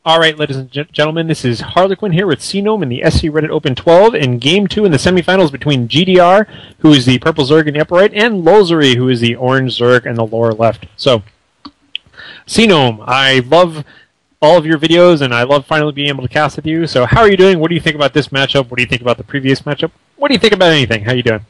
All right, ladies and gentlemen, this is Harlequin here with CNOME in the SC Reddit Open 12 in Game 2 in the semifinals between GdR, who is the purple Zerg in the upper right, and Lulzury, who is the orange Zerg in the lower left. So, CNOME, I love all of your videos, and I love finally being able to cast with you. So how are you doing? What do you think about this matchup? What do you think about the previous matchup? What do you think about anything? How you doing?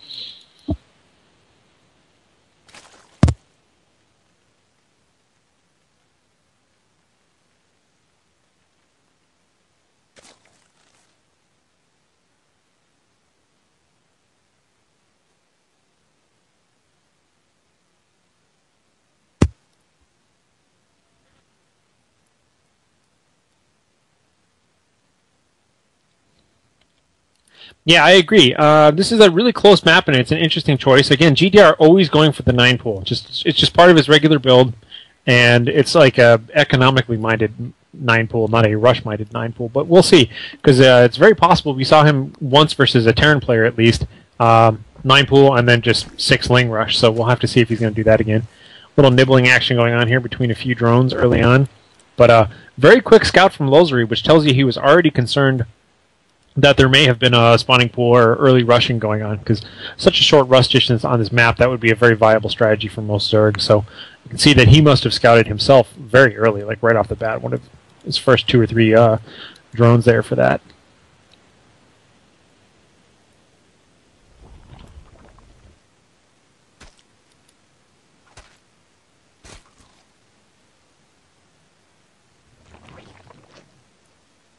Yeah, I agree. This is a really close map, and it's an interesting choice. Again, GdR always going for the 9 pool. It's just part of his regular build, and it's like a economically minded 9 pool, not a rush-minded 9 pool. But we'll see, because it's very possible we saw him once versus a Terran player at least, 9 pool, and then just 6 Ling rush. So we'll have to see if he's going to do that again. Little nibbling action going on here between a few drones early on. But very quick scout from Lulzury, which tells you he was already concerned that there may have been a spawning pool or early rushing going on, because such a short rush distance on this map, that would be a very viable strategy for most Zergs. So you can see that he must have scouted himself very early, like right off the bat, one of his first 2 or 3 drones there for that.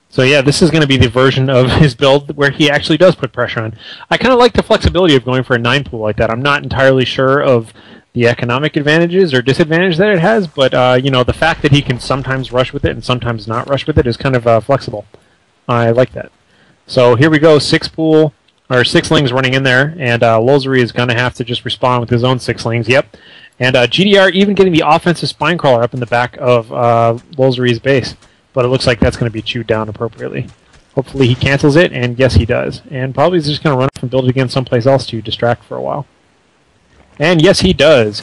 So yeah, this is going to be the version of his build where he actually does put pressure on. I kind of like the flexibility of going for a 9 pool like that. I'm not entirely sure of the economic advantages or disadvantages that it has, but you know, the fact that he can sometimes rush with it and sometimes not rush with it is kind of flexible. I like that. So here we go, 6 pool, or 6 Lings running in there, and Lulzury is going to have to just respond with his own 6 Lings, yep. And GdR even getting the offensive spine crawler up in the back of Lulzury's base. But it looks like that's going to be chewed down appropriately. Hopefully he cancels it, and yes, he does. And probably he's just going to run off and build it again someplace else to distract for a while. And yes, he does.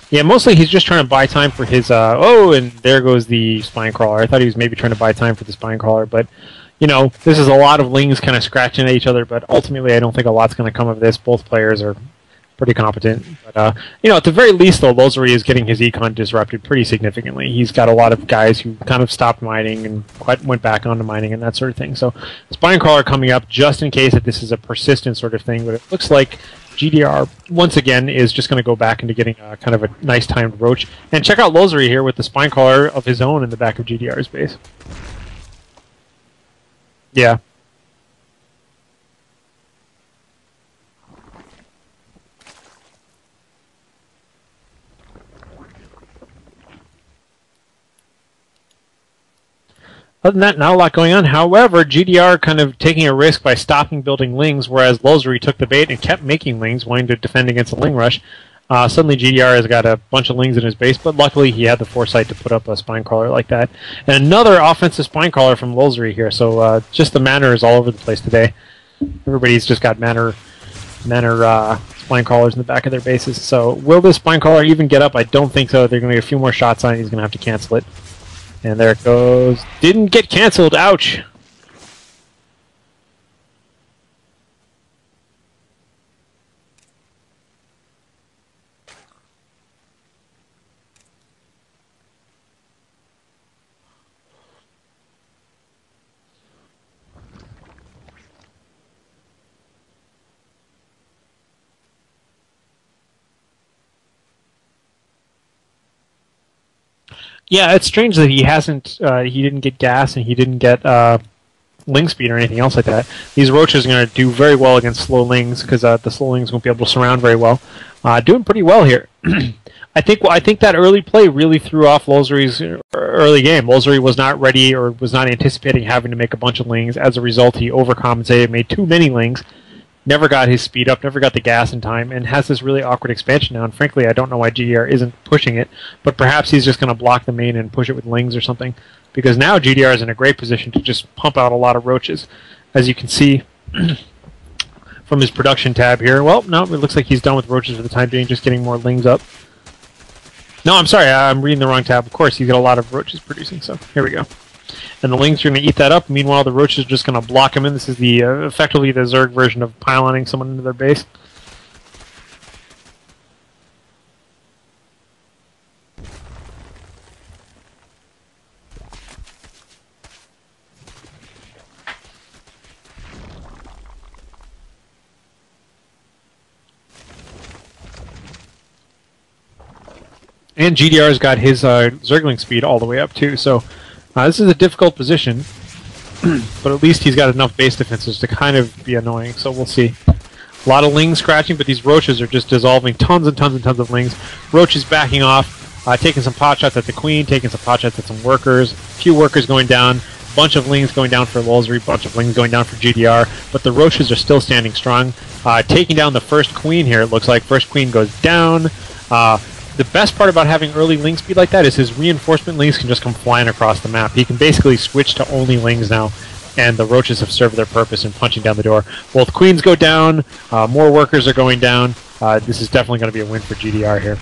Yeah, mostly he's just trying to buy time for his, oh, and there goes the spine crawler. I thought he was maybe trying to buy time for the spine crawler, but, you know, this is a lot of Lings kind of scratching at each other, but ultimately I don't think a lot's going to come of this. Both players are pretty competent. But, you know, at the very least, though, Lulzury is getting his econ disrupted pretty significantly. He's got a lot of guys who kind of stopped mining and went back onto mining and that sort of thing. So, spine crawler coming up just in case that this is a persistent sort of thing, but it looks like GdR, once again, is just going to go back into getting kind of a nice timed roach. And check out Lulzury here with the spine crawler of his own in the back of GdR's base. Yeah. Other than that, not a lot going on. However, GdR kind of taking a risk by stopping building Lings, whereas Lulzury took the bait and kept making Lings, wanting to defend against a Ling rush. Suddenly GdR has got a bunch of Lings in his base, but luckily he had the foresight to put up a spine crawler like that. And another offensive spine crawler from Lulzury here, so just the manner is all over the place today. Everybody's just got manner spine crawlers in the back of their bases. So will this spine crawler even get up? I don't think so. They're going to get a few more shots on it. He's going to have to cancel it. And there it goes. Didn't get canceled. Ouch. Yeah, it's strange that he hasn't. He didn't get gas and he didn't get Ling speed or anything else like that. These roaches are going to do very well against slow Lings because the slow Lings won't be able to surround very well. Doing pretty well here. I think that early play really threw off Lulzury's early game. Lulzury was not ready or was not anticipating having to make a bunch of Lings. As a result, he overcompensated, made too many Lings, never got his speed up, never got the gas in time, and has this really awkward expansion now. And frankly, I don't know why GdR isn't pushing it, but perhaps he's just going to block the main and push it with Lings or something. Because now GdR is in a great position to just pump out a lot of roaches. As you can see from his production tab here. Well, no, it looks like he's done with roaches for the time being, just getting more Lings up. No, I'm sorry, I'm reading the wrong tab. Of course, he's got a lot of roaches producing, so here we go. And the Lings are going to eat that up. Meanwhile, the roaches are just going to block him in. This is the effectively the Zerg version of piloning someone into their base. And GdR's got his Zergling speed all the way up too, so this is a difficult position, but at least he's got enough base defenses to kind of be annoying, so we'll see. A lot of Lings scratching, but these roaches are just dissolving tons and tons and tons of Lings. Roaches backing off, taking some pot shots at the Queen, taking some pot shots at some workers, a few workers going down, bunch of Lings going down for Lulzury, bunch of Lings going down for GdR, but the roaches are still standing strong. Taking down the first Queen here, it looks like. First Queen goes down. The best part about having early Ling speed like that is his reinforcement Lings can just come flying across the map. He can basically switch to only Lings now, and the roaches have served their purpose in punching down the door. Both Queens go down, more workers are going down. This is definitely going to be a win for GdR here.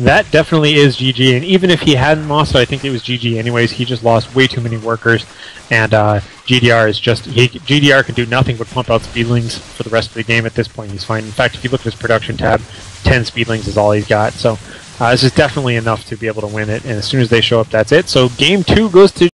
That definitely is GG, and even if he hadn't lost it, I think it was GG anyways. He just lost way too many workers, and GdR is just... GdR can do nothing but pump out speedlings for the rest of the game at this point. He's fine. In fact, if you look at his production tab, 10 speedlings is all he's got, so this is definitely enough to be able to win it, and as soon as they show up, that's it. So Game 2 goes to